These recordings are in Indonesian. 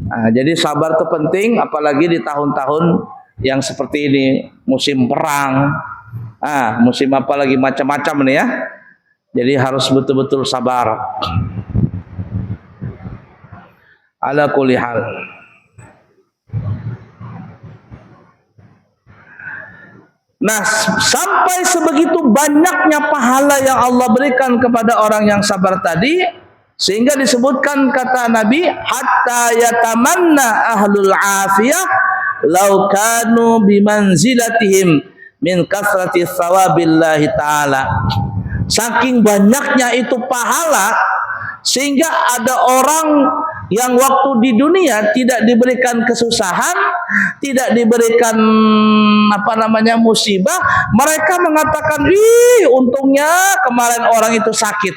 Nah, jadi sabar itu penting, apalagi di tahun-tahun yang seperti ini, musim perang, musim apalagi macam-macam nih ya. Jadi harus betul-betul sabar. Ala kulli hal. Nah, sampai sebegitu banyaknya pahala yang Allah berikan kepada orang yang sabar tadi, sehingga disebutkan kata Nabi, hatta yatamanna ahlul afiyah law kanu bimanzilatihim min kasrati thawabillahi ta'ala. Saking banyaknya itu pahala, sehingga ada orang yang waktu di dunia tidak diberikan kesusahan, tidak diberikan musibah, mereka mengatakan, "Ih, untungnya kemarin orang itu sakit.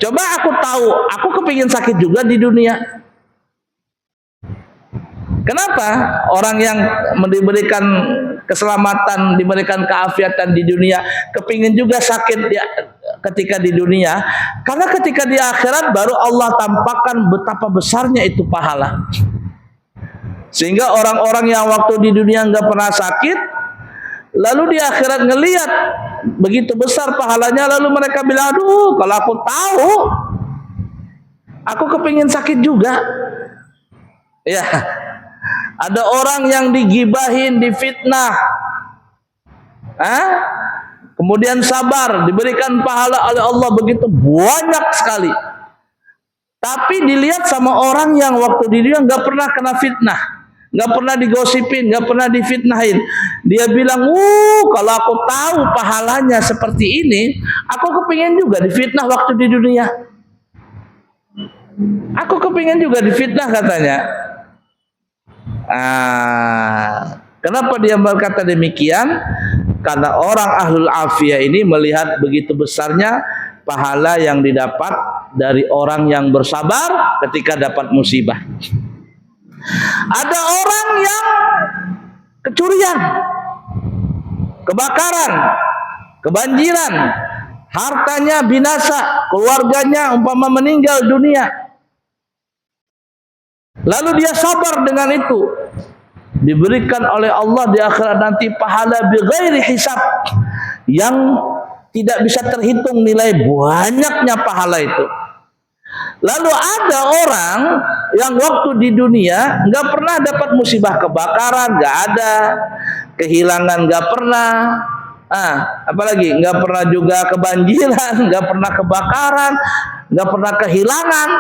Coba aku tahu, aku kepingin sakit juga di dunia." Kenapa? Orang yang diberikan keselamatan, diberikan keafiatan di dunia, kepingin juga sakit ketika di dunia. Karena ketika di akhirat baru Allah tampakkan betapa besarnya itu pahala. Sehingga orang-orang yang waktu di dunia nggak pernah sakit, lalu di akhirat ngelihat begitu besar pahalanya, lalu mereka bilang, "Aduh, kalau aku tahu, aku kepingin sakit juga." Ya. Ada orang yang digibahin, difitnah, kemudian sabar, diberikan pahala oleh Allah begitu banyak sekali. Tapi dilihat sama orang yang waktu di dunia nggak pernah kena fitnah, nggak pernah digosipin, nggak pernah difitnahin. Dia bilang, kalau aku tahu pahalanya seperti ini, aku kepingin juga difitnah waktu di dunia. Aku kepingin juga difitnah, katanya. Kenapa dia berkata demikian? Karena orang ahlul afiyah ini melihat begitu besarnya pahala yang didapat dari orang yang bersabar ketika dapat musibah. Ada orang yang kecurian, kebakaran, kebanjiran, hartanya binasa, keluarganya umpama meninggal dunia. Lalu dia sabar dengan itu, diberikan oleh Allah di akhirat nanti pahala bighairi hisab, yang tidak bisa terhitung nilai banyaknya pahala itu. Lalu ada orang yang waktu di dunia nggak pernah dapat musibah kebakaran, nggak ada, kehilangan nggak pernah, apalagi nggak pernah juga kebanjiran, nggak pernah kebakaran, nggak pernah kehilangan.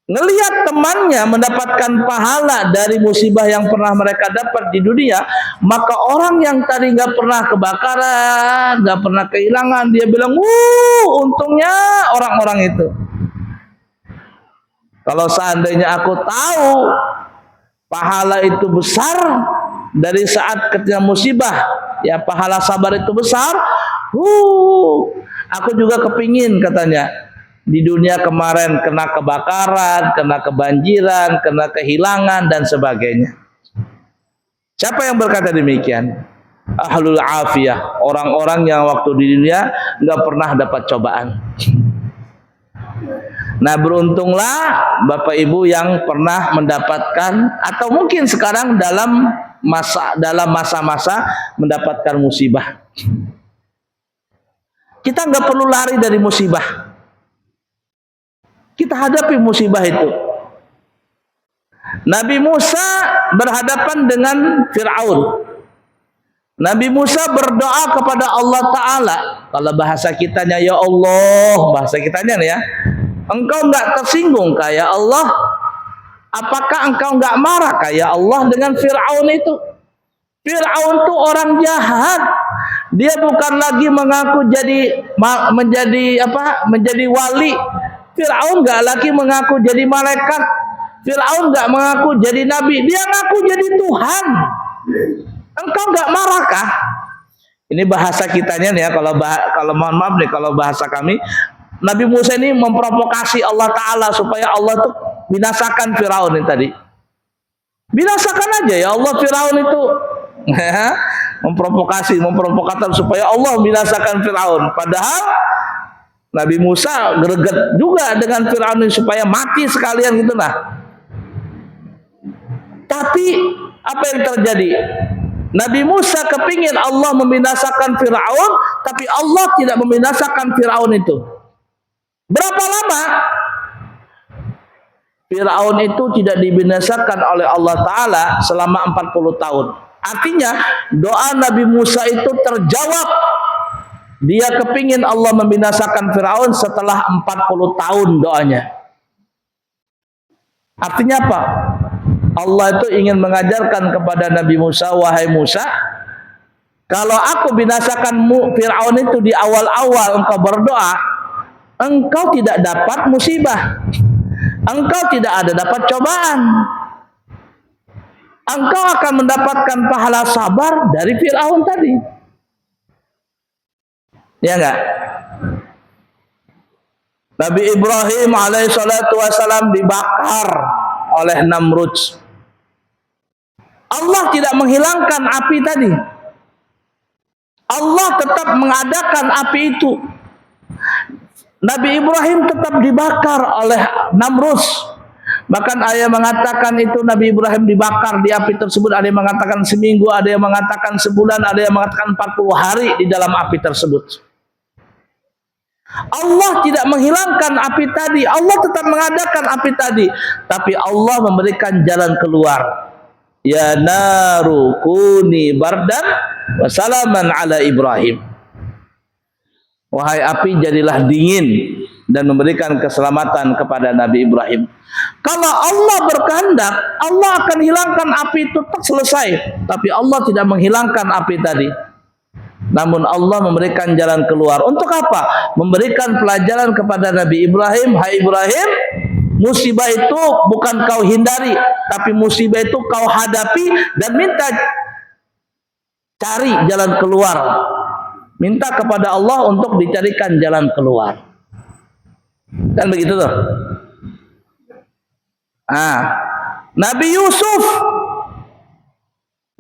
Ngelihat temannya mendapatkan pahala dari musibah yang pernah mereka dapat di dunia, maka orang yang tadi nggak pernah kebakaran, nggak pernah kehilangan, dia bilang, untungnya orang-orang itu. Kalau seandainya aku tahu pahala itu besar dari saat ketika musibah, ya pahala sabar itu besar, aku juga kepingin, katanya. Di dunia kemarin kena kebakaran, kena kebanjiran, kena kehilangan dan sebagainya. Siapa yang berkata demikian? Ahlul afiyah, orang-orang yang waktu di dunia nggak pernah dapat cobaan. Nah, beruntunglah Bapak Ibu yang pernah mendapatkan, atau mungkin sekarang dalam masa-masa mendapatkan musibah. Kita nggak perlu lari dari musibah. Kita hadapi musibah itu. Nabi Musa berhadapan dengan Fir'aun. Nabi Musa berdoa kepada Allah Ta'ala. Kalau bahasa kitanya, ya Allah, bahasa kitanya ya, engkau enggak tersinggung kaya Allah? Apakah engkau enggak marah kaya Allah dengan Fir'aun itu? Fir'aun itu orang jahat. Dia bukan lagi mengaku menjadi wali. Fir'aun enggak lagi mengaku jadi malaikat. Fir'aun enggak mengaku jadi nabi. Dia ngaku jadi Tuhan. Engkau enggak marahkah? Ini bahasa kitanya nih ya. Kalau mohon maaf nih, kalau bahasa kami, Nabi Musa ini memprovokasi Allah Ta'ala supaya Allah tuh binasakan Fir'aun ini tadi. Binasakan aja ya Allah Fir'aun itu. Memprovokator supaya Allah binasakan Fir'aun. Padahal Nabi Musa greget juga dengan Firaun supaya mati sekalian gitu lah. Tapi apa yang terjadi? Nabi Musa kepingin Allah membinasakan Firaun, tapi Allah tidak membinasakan Firaun itu. Berapa lama? Firaun itu tidak dibinasakan oleh Allah Ta'ala selama 40 tahun. Artinya doa Nabi Musa itu terjawab. Dia kepingin Allah membinasakan Firaun setelah 40 tahun doanya. Artinya apa? Allah itu ingin mengajarkan kepada Nabi Musa, wahai Musa, kalau aku binasakan Firaun itu di awal-awal engkau berdoa, engkau tidak dapat musibah, engkau tidak ada dapat cobaan, engkau akan mendapatkan pahala sabar dari Firaun tadi. Ya enggak? Nabi Ibrahim alaihissalatu wassalam dibakar oleh Namrud. Allah tidak menghilangkan api tadi. Allah tetap mengadakan api itu. Nabi Ibrahim tetap dibakar oleh Namrud. Bahkan ada yang mengatakan itu Nabi Ibrahim dibakar di api tersebut. Ada yang mengatakan seminggu, ada yang mengatakan sebulan, ada yang mengatakan 40 hari di dalam api tersebut. Allah tidak menghilangkan api tadi, Allah tetap mengadakan api tadi, tapi Allah memberikan jalan keluar. Ya naru kuni bardan wa salaman ala Ibrahim. Wahai api, jadilah dingin dan memberikan keselamatan kepada Nabi Ibrahim. Kalau Allah berkehendak, Allah akan hilangkan api itu selesai, tapi Allah tidak menghilangkan api tadi. Namun Allah memberikan jalan keluar. Untuk apa? Memberikan pelajaran kepada Nabi Ibrahim. Hai Ibrahim, musibah itu bukan kau hindari, tapi musibah itu kau hadapi dan minta cari jalan keluar. Minta kepada Allah untuk dicarikan jalan keluar. Kan begitu tuh. Nabi Yusuf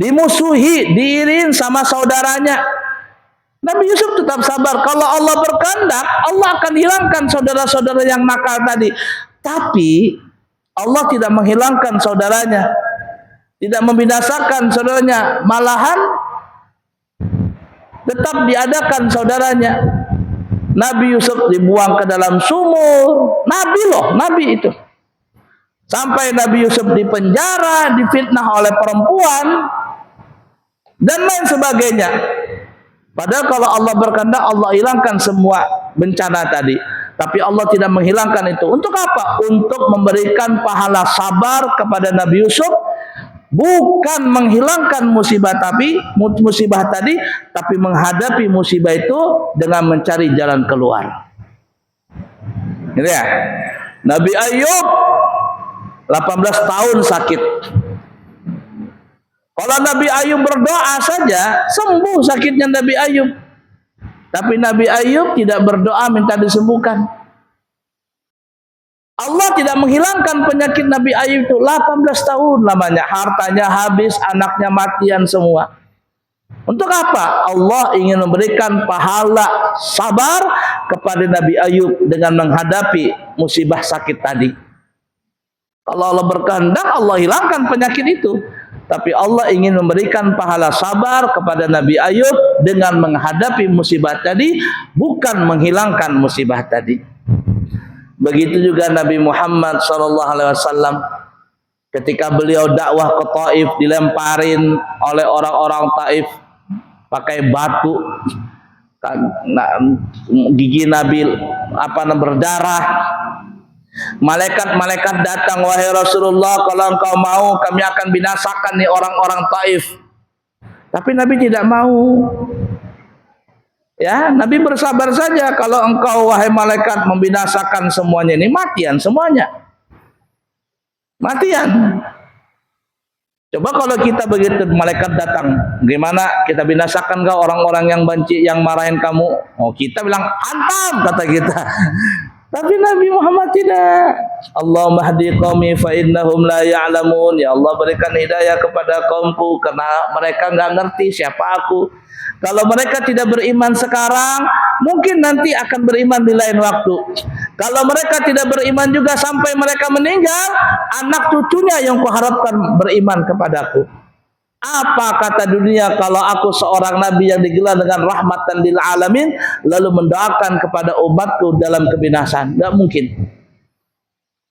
dimusuhi, diirin sama saudaranya. Nabi Yusuf tetap sabar. Kalau Allah berkehendak, Allah akan hilangkan saudara-saudara yang nakal tadi. Tapi Allah tidak menghilangkan saudaranya, tidak membinasakan saudaranya, malahan tetap diadakan saudaranya. Nabi Yusuf dibuang ke dalam sumur. Nabi loh, Nabi itu. Sampai Nabi Yusuf dipenjara, difitnah oleh perempuan, dan lain sebagainya. Padahal kalau Allah berkehendak, Allah hilangkan semua bencana tadi. Tapi Allah tidak menghilangkan itu. Untuk apa? Untuk memberikan pahala sabar kepada Nabi Yusuf. Bukan menghilangkan musibah tadi, tapi menghadapi musibah itu dengan mencari jalan keluar. Gitu ya. Nabi Ayub 18 tahun sakit. Kalau Nabi Ayub berdoa saja, sembuh sakitnya Nabi Ayub. Tapi Nabi Ayub tidak berdoa minta disembuhkan. Allah tidak menghilangkan penyakit Nabi Ayub itu. 18 tahun lamanya. Hartanya habis, anaknya matian semua. Untuk apa? Allah ingin memberikan pahala sabar kepada Nabi Ayub dengan menghadapi musibah sakit tadi. Kalau Allah berkehendak, Allah hilangkan penyakit itu. Tapi Allah ingin memberikan pahala sabar kepada Nabi Ayub dengan menghadapi musibah tadi, bukan menghilangkan musibah tadi. Begitu juga Nabi Muhammad SAW, ketika beliau dakwah ke Taif, dilemparin oleh orang-orang Taif pakai batu, gigi Nabi berdarah. Malaikat-malaikat datang, wahai Rasulullah, kalau engkau mau kami akan binasakan nih orang-orang Taif. Tapi Nabi tidak mau. Ya, Nabi bersabar saja. Kalau engkau wahai malaikat membinasakan semuanya ini, matian semuanya. Matian. Coba kalau kita begitu, malaikat datang, gimana kita binasakan kau orang-orang yang benci, yang marahin kamu? Oh, kita bilang hantam, kata kita. Tapi Nabi Muhammad tidak. Allahumma hdi qaumi fa innahum la ya'lamun. Ya Allah, berikan hidayah kepada kaumku karena mereka enggak ngerti siapa aku. Kalau mereka tidak beriman sekarang, mungkin nanti akan beriman di lain waktu. Kalau mereka tidak beriman juga sampai mereka meninggal, anak cucunya yang kuharapkan beriman kepadaku. Apa kata dunia kalau aku seorang nabi yang digelar dengan rahmatan lil alamin lalu mendoakan kepada umatku dalam kebinasan? Enggak mungkin.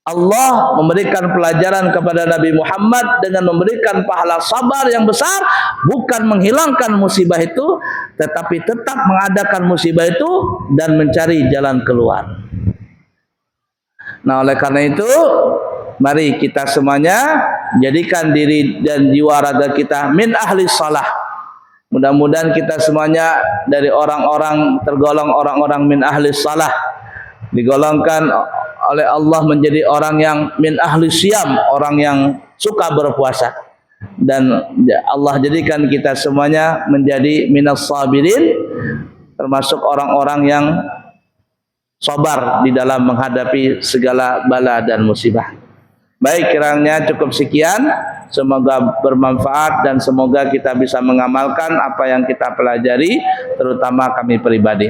Allah memberikan pelajaran kepada Nabi Muhammad dengan memberikan pahala sabar yang besar, bukan menghilangkan musibah itu, tetapi tetap mengadakan musibah itu dan mencari jalan keluar. Nah, oleh karena itu, mari kita semuanya jadikan diri dan jiwa raga kita min ahli salah. Mudah-mudahan kita semuanya dari orang-orang tergolong orang-orang min ahli salah, digolongkan oleh Allah menjadi orang yang min ahli siyam, orang yang suka berpuasa, dan Allah jadikan kita semuanya menjadi minas sabirin, termasuk orang-orang yang sabar di dalam menghadapi segala bala dan musibah. Baik, kiranya cukup sekian. Semoga bermanfaat dan semoga kita bisa mengamalkan apa yang kita pelajari, terutama kami pribadi.